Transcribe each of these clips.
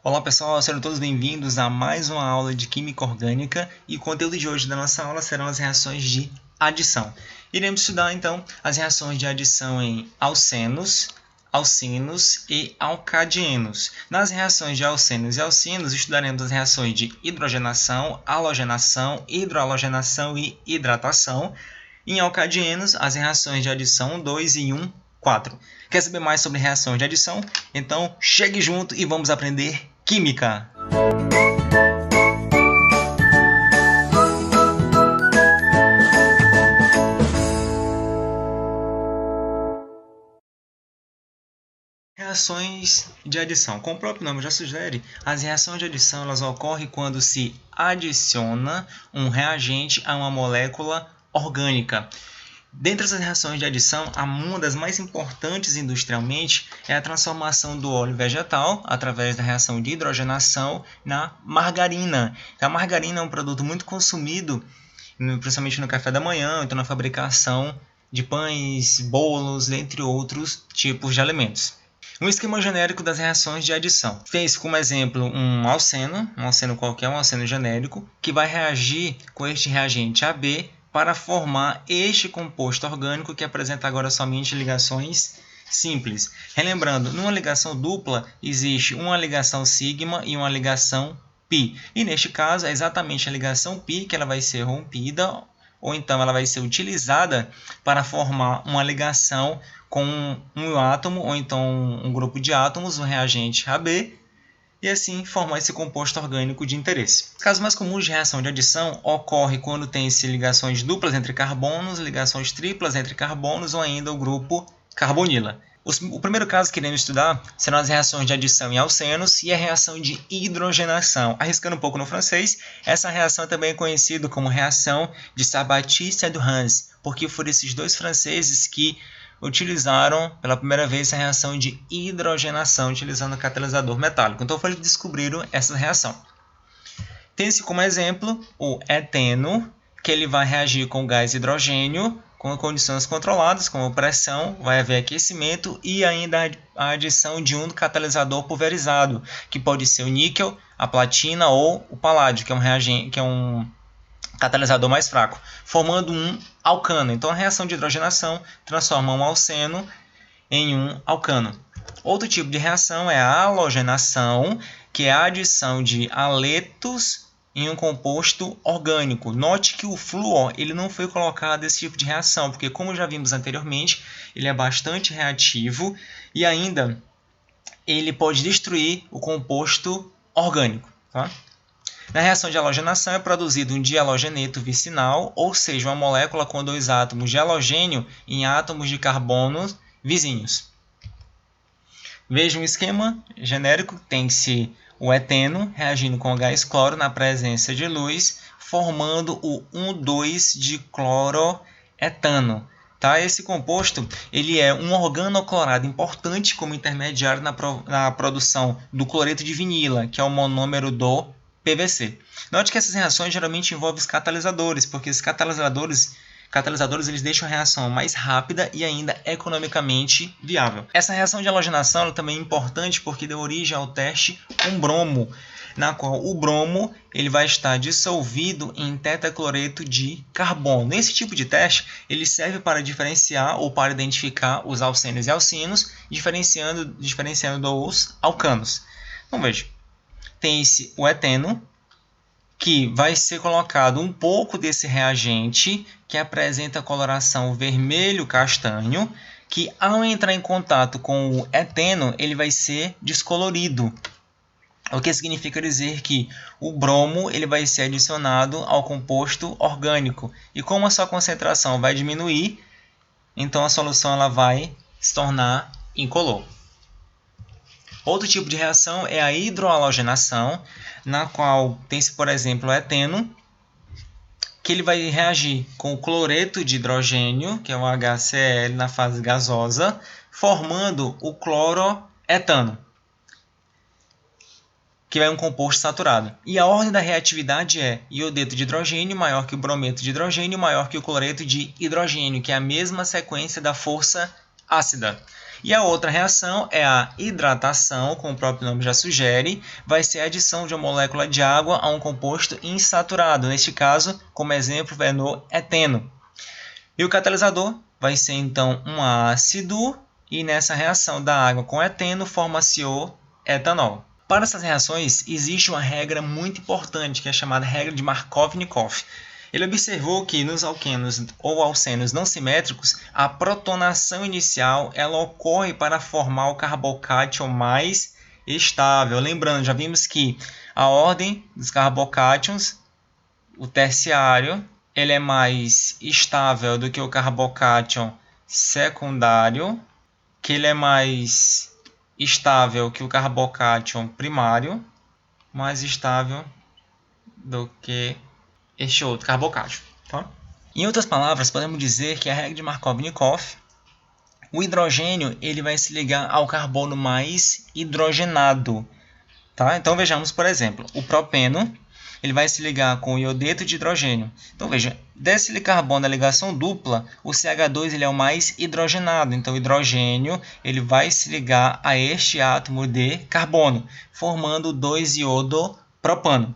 Olá pessoal, sejam todos bem-vindos a mais uma aula de Química Orgânica e o conteúdo de hoje da nossa aula serão as reações de adição. Iremos estudar então as reações de adição em alcenos, alcinos e alcadienos. Nas reações de alcenos e alcinos estudaremos as reações de hidrogenação, halogenação, hidrohalogenação e hidratação. Em alcadienos, as reações de adição 2 e 1, 4. Quer saber mais sobre reações de adição? Então chegue junto e vamos aprender Química! Reações de adição. Como o próprio nome já sugere, as reações de adição elas ocorrem quando se adiciona um reagente a uma molécula orgânica. Dentre essas reações de adição, uma das mais importantes industrialmente é a transformação do óleo vegetal, através da reação de hidrogenação, na margarina. A margarina é um produto muito consumido, principalmente no café da manhã, então na fabricação de pães, bolos, entre outros tipos de alimentos. Um esquema genérico das reações de adição. Fez como exemplo um alceno qualquer, um alceno genérico, que vai reagir com este reagente AB para formar este composto orgânico que apresenta agora somente ligações simples. Relembrando, numa ligação dupla existe uma ligação sigma e uma ligação π. E neste caso é exatamente a ligação π que ela vai ser rompida ou então ela vai ser utilizada para formar uma ligação com um átomo ou então um grupo de átomos, um reagente AB, e assim formar esse composto orgânico de interesse. Os casos mais comuns de reação de adição ocorrem quando tem-se ligações duplas entre carbonos, ligações triplas entre carbonos ou ainda o grupo carbonila. O primeiro caso que iremos estudar serão as reações de adição em alcenos e a reação de hidrogenação. Arriscando um pouco no francês, essa reação também é conhecida como reação de Sabatier-Sedurance, porque foram esses dois franceses que utilizaram pela primeira vez a reação de hidrogenação, utilizando o catalisador metálico. Então, foi descobriram essa reação. Tem-se como exemplo o eteno, que ele vai reagir com o gás hidrogênio, com condições controladas, como pressão, vai haver aquecimento e ainda a adição de um catalisador pulverizado, que pode ser o níquel, a platina ou o paládio, que é um reagente, que é um catalisador mais fraco, formando um alcano. Então, a reação de hidrogenação transforma um alceno em um alcano. Outro tipo de reação é a halogenação, que é a adição de haletos em um composto orgânico. Note que o flúor ele não foi colocado nesse tipo de reação, porque como já vimos anteriormente, ele é bastante reativo e ainda ele pode destruir o composto orgânico. Tá? Na reação de halogenação é produzido um dihalogeneto vicinal, ou seja, uma molécula com dois átomos de halogênio em átomos de carbono vizinhos. Veja um esquema genérico, tem-se o eteno reagindo com o gás cloro na presença de luz, formando o 1,2-dicloroetano. Tá? Esse composto ele é um organoclorado importante como intermediário na produção do cloreto de vinila, que é o monômero do PVC. Note que essas reações geralmente envolvem os catalisadores, porque os catalisadores eles deixam a reação mais rápida e ainda economicamente viável. Essa reação de halogenação ela também é importante porque deu origem ao teste com bromo, na qual o bromo ele vai estar dissolvido em tetacloreto de carbono. Nesse tipo de teste, ele serve para diferenciar ou para identificar os alcenos e alcinos, diferenciando os alcanos. Então veja, tem-se o eteno, que vai ser colocado um pouco desse reagente, que apresenta coloração vermelho-castanho, que ao entrar em contato com o eteno, ele vai ser descolorido. O que significa dizer que o bromo ele vai ser adicionado ao composto orgânico. E como a sua concentração vai diminuir, então a solução ela vai se tornar incolor. Outro tipo de reação é a hidrohalogenação, na qual tem-se, por exemplo, o eteno, que ele vai reagir com o cloreto de hidrogênio, que é o HCl na fase gasosa, formando o cloroetano, que é um composto saturado. E a ordem da reatividade é iodeto de hidrogênio maior que o brometo de hidrogênio maior que o cloreto de hidrogênio, que é a mesma sequência da força ácida. E a outra reação é a hidratação, como o próprio nome já sugere, vai ser a adição de uma molécula de água a um composto insaturado, neste caso, como exemplo, vai no eteno. E o catalisador vai ser então um ácido, e nessa reação da água com eteno forma-se o etanol. Para essas reações, existe uma regra muito importante, que é chamada regra de Markovnikov. Ele observou que nos alquenos ou alcenos não simétricos, a protonação inicial ela ocorre para formar o carbocátion mais estável. Lembrando, já vimos que a ordem dos carbocátions, o terciário, ele é mais estável do que o carbocátion secundário, que ele é mais estável que o carbocátion primário, mais estável do que este outro carbocátion. Tá? Em outras palavras, podemos dizer que a regra de Markovnikov, o hidrogênio ele vai se ligar ao carbono mais hidrogenado. Tá? Então vejamos, por exemplo, o propeno ele vai se ligar com o iodeto de hidrogênio. Então veja, desse carbono da ligação dupla, o CH2 ele é o mais hidrogenado. Então o hidrogênio ele vai se ligar a este átomo de carbono, formando 2-iodo-propano.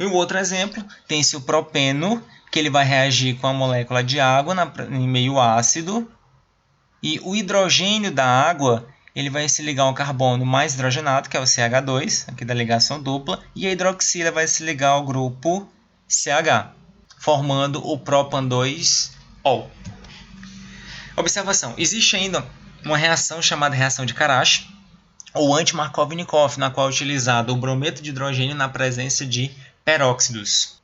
E o outro exemplo, tem-se o propeno, que ele vai reagir com a molécula de água em meio ácido. E o hidrogênio da água, ele vai se ligar ao carbono mais hidrogenado, que é o CH2, aqui da ligação dupla. E a hidroxila vai se ligar ao grupo CH, formando o propan-2-ol. Observação, existe ainda uma reação chamada reação de Karash, ou anti-Markovnikov, na qual é utilizado o brometo de hidrogênio na presença de peróxidos.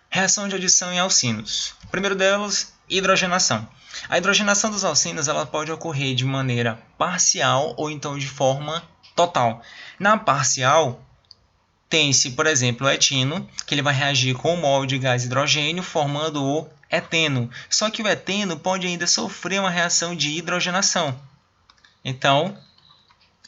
Reação de adição em alcinos. O primeiro delas, hidrogenação. A hidrogenação dos alcinos ela pode ocorrer de maneira parcial ou então de forma total. Na parcial, tem-se, por exemplo, o etino, que ele vai reagir com o mol de gás hidrogênio, formando o eteno. Só que o eteno pode ainda sofrer uma reação de hidrogenação. Então,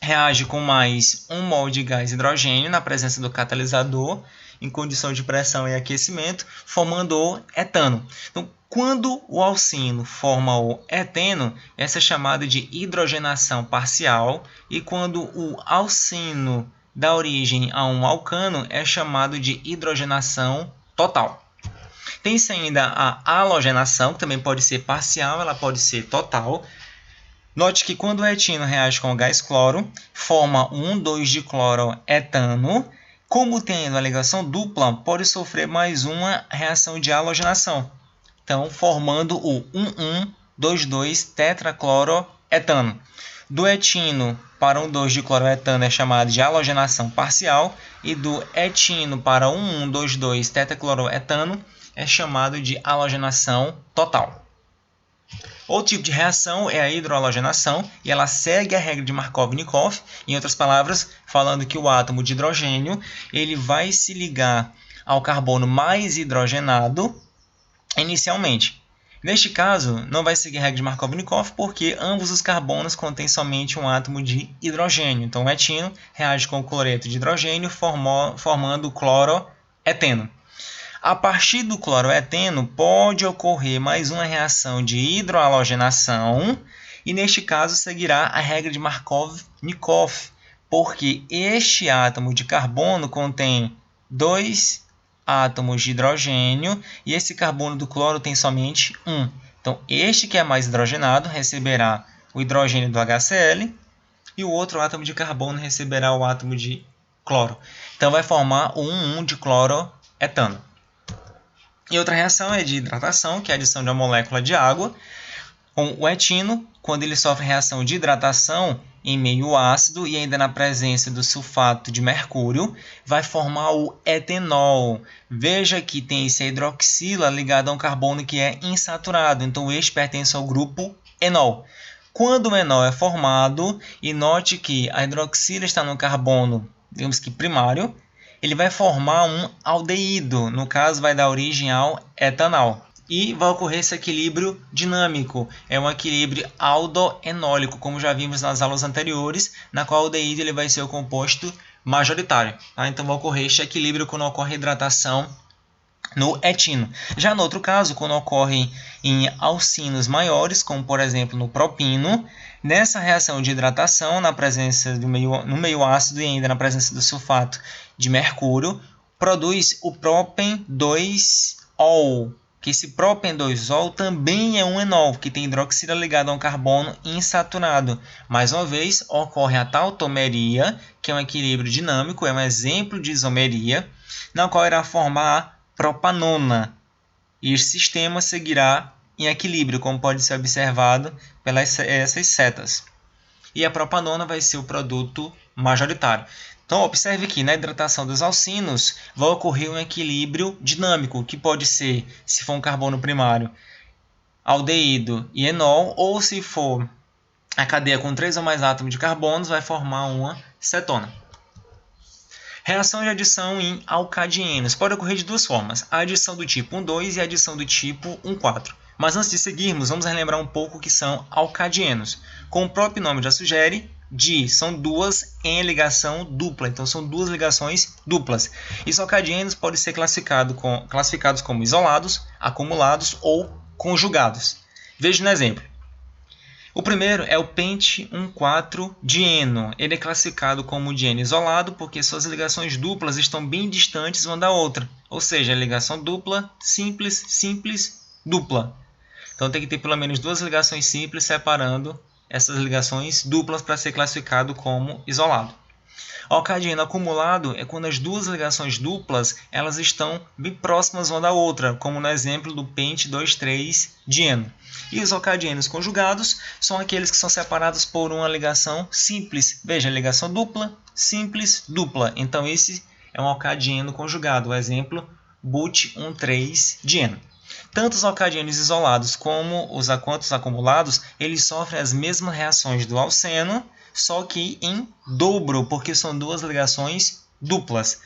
reage com mais um mol de gás hidrogênio na presença do catalisador, em condição de pressão e aquecimento, formando o etano. Então, quando o alcino forma o eteno, essa é chamada de hidrogenação parcial, e quando o alcino dá origem a um alcano, é chamado de hidrogenação total. Tem-se ainda a halogenação, que também pode ser parcial, ela pode ser total. Note que quando o etino reage com o gás cloro, forma um 2-dicloroetano. Como tem a ligação dupla, pode sofrer mais uma reação de halogenação. Então, formando o 1,1,2,2-tetracloroetano. Do etino para 1,2-dicloroetano é chamado de halogenação parcial. E do etino para 1,1,2,2-tetracloroetano é chamado de halogenação total. Outro tipo de reação é a hidrohalogenação, e ela segue a regra de Markovnikov, em outras palavras, falando que o átomo de hidrogênio ele vai se ligar ao carbono mais hidrogenado inicialmente. Neste caso, não vai seguir a regra de Markovnikov, porque ambos os carbonos contêm somente um átomo de hidrogênio. Então, o etino reage com o cloreto de hidrogênio, formando o cloroeteno. A partir do cloroeteno, pode ocorrer mais uma reação de hidrohalogenação, e neste caso seguirá a regra de Markovnikov, porque este átomo de carbono contém 2 átomos de hidrogênio, e esse carbono do cloro tem somente 1. Então, este que é mais hidrogenado receberá o hidrogênio do HCl, e o outro átomo de carbono receberá o átomo de cloro. Então, vai formar o 1,1-dicloroetano. E outra reação é de hidratação, que é a adição de uma molécula de água. Com o etino, quando ele sofre reação de hidratação em meio ácido e ainda na presença do sulfato de mercúrio, vai formar o etenol. Veja que tem essa hidroxila ligada a um carbono que é insaturado, então este pertence ao grupo enol. Quando o enol é formado, e note que a hidroxila está no carbono, digamos que primário, ele vai formar um aldeído, no caso vai dar origem ao etanol. E vai ocorrer esse equilíbrio dinâmico, é um equilíbrio aldoenólico, como já vimos nas aulas anteriores, na qual o aldeído ele vai ser o composto majoritário. Tá? Então vai ocorrer este equilíbrio quando ocorre a hidratação no etino. Já no outro caso, quando ocorre em alcinos maiores, como por exemplo no propino, nessa reação de hidratação, na presença no meio ácido e ainda na presença do sulfato de mercúrio, produz o propen-2-ol, que esse propen-2-ol também é um enol, que tem hidroxila ligado a um carbono insaturado. Mais uma vez, ocorre a tautomeria, que é um equilíbrio dinâmico, é um exemplo de isomeria, na qual irá formar propanona, e o sistema seguirá em equilíbrio, como pode ser observado pelas essas setas. E a propanona vai ser o produto majoritário. Então, observe que na hidratação dos alcinos vai ocorrer um equilíbrio dinâmico, que pode ser, se for um carbono primário, aldeído e enol, ou se for a cadeia com 3 ou mais átomos de carbonos, vai formar uma cetona. Reação de adição em alcadienos pode ocorrer de duas formas, a adição do tipo 1,2 e a adição do tipo 1,4. Mas antes de seguirmos, vamos relembrar um pouco o que são alcadienos. Como o próprio nome já sugere, são duas em ligação dupla, então são duas ligações duplas. E os alcadienos podem ser classificados como isolados, acumulados ou conjugados. Veja no exemplo. O primeiro é o pente 1,4-dieno. Ele é classificado como dieno isolado porque suas ligações duplas estão bem distantes uma da outra. Ou seja, ligação dupla, simples, simples, dupla. Então tem que ter pelo menos duas ligações simples separando essas ligações duplas para ser classificado como isolado. O alcadieno acumulado é quando as duas ligações duplas elas estão bem próximas uma da outra, como no exemplo do pente 2,3-dieno. E os alcadienos conjugados são aqueles que são separados por uma ligação simples. Veja, ligação dupla, simples, dupla. Então esse é um alcadieno conjugado. O exemplo, but-1,3-dieno. Tanto os alcadienos isolados como os acumulados, eles sofrem as mesmas reações do alceno, só que em dobro, porque são duas ligações duplas.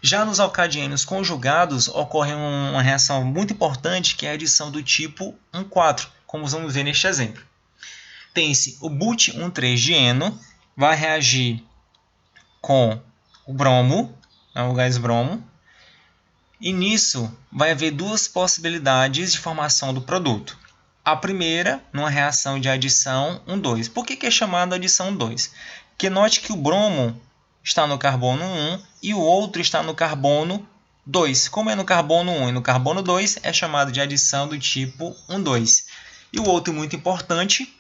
Já nos alcadienos conjugados, ocorre uma reação muito importante, que é a adição do tipo 1,4, como vamos ver neste exemplo. Tem-se o but-1,3-dieno, vai reagir com o bromo, o gás bromo, e nisso vai haver duas possibilidades de formação do produto. A primeira, numa reação de adição 1,2. Por que é chamada adição 2? Porque note que o bromo está no carbono 1 e o outro está no carbono 2. Como é no carbono 1 e no carbono 2, é chamado de adição do tipo 1,2. E o outro muito importante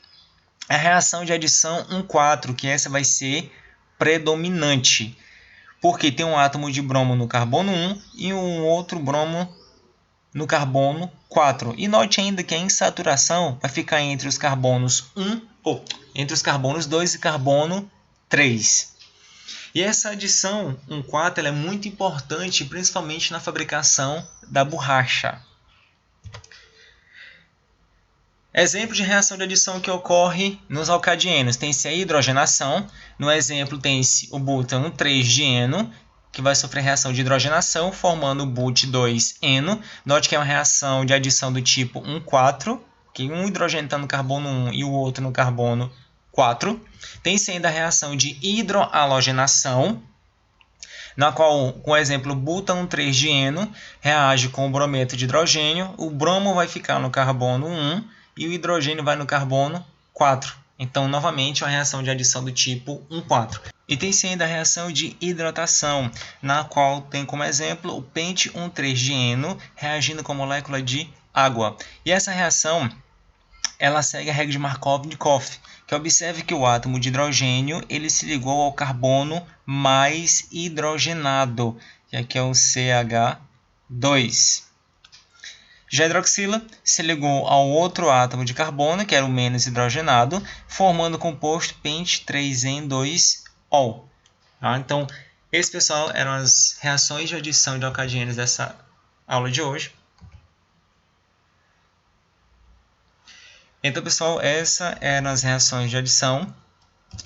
é a reação de adição 1,4, que essa vai ser predominante. Porque tem um átomo de bromo no carbono 1 e um outro bromo no carbono 4. E note ainda que a insaturação vai ficar entre os carbonos 2 e carbono 3. E essa adição 1,4 ela é muito importante, principalmente na fabricação da borracha. Exemplo de reação de adição que ocorre nos alcadienos. Tem-se a hidrogenação. No exemplo, tem-se o but-1,3-dieno, que vai sofrer reação de hidrogenação, formando o but-2-eno. Note que é uma reação de adição do tipo 1,4, que um hidrogênio está no carbono 1 e o outro no carbono 4. Tem-se ainda a reação de hidroalogenação, na qual, com o exemplo, butan-1,3-dieno reage com o brometo de hidrogênio. O bromo vai ficar no carbono 1 e o hidrogênio vai no carbono 4. Então, novamente, uma reação de adição do tipo 1,4. E tem-se ainda a reação de hidratação, na qual tem como exemplo o pente 1,3-dieno reagindo com a molécula de água. E essa reação ela segue a regra de Markov-Nikov, que observe que o átomo de hidrogênio ele se ligou ao carbono mais hidrogenado, que aqui é o CH2. Já a hidroxila se ligou ao outro átomo de carbono, que era o menos hidrogenado, formando o composto pente-3N2-ol. Então, esse, pessoal, eram as reações de adição de alcadienos dessa aula de hoje. Então, pessoal, essas eram as reações de adição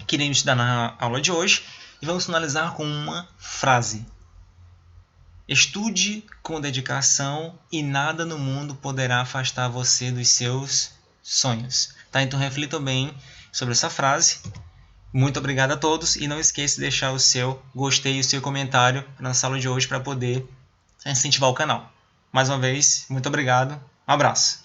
que iremos estudar na aula de hoje. E vamos finalizar com uma frase. Estude com dedicação e nada no mundo poderá afastar você dos seus sonhos. Tá? Então reflitam bem sobre essa frase. Muito obrigado a todos e não esqueça de deixar o seu gostei e o seu comentário na aula de hoje para poder incentivar o canal. Mais uma vez, muito obrigado. Um abraço.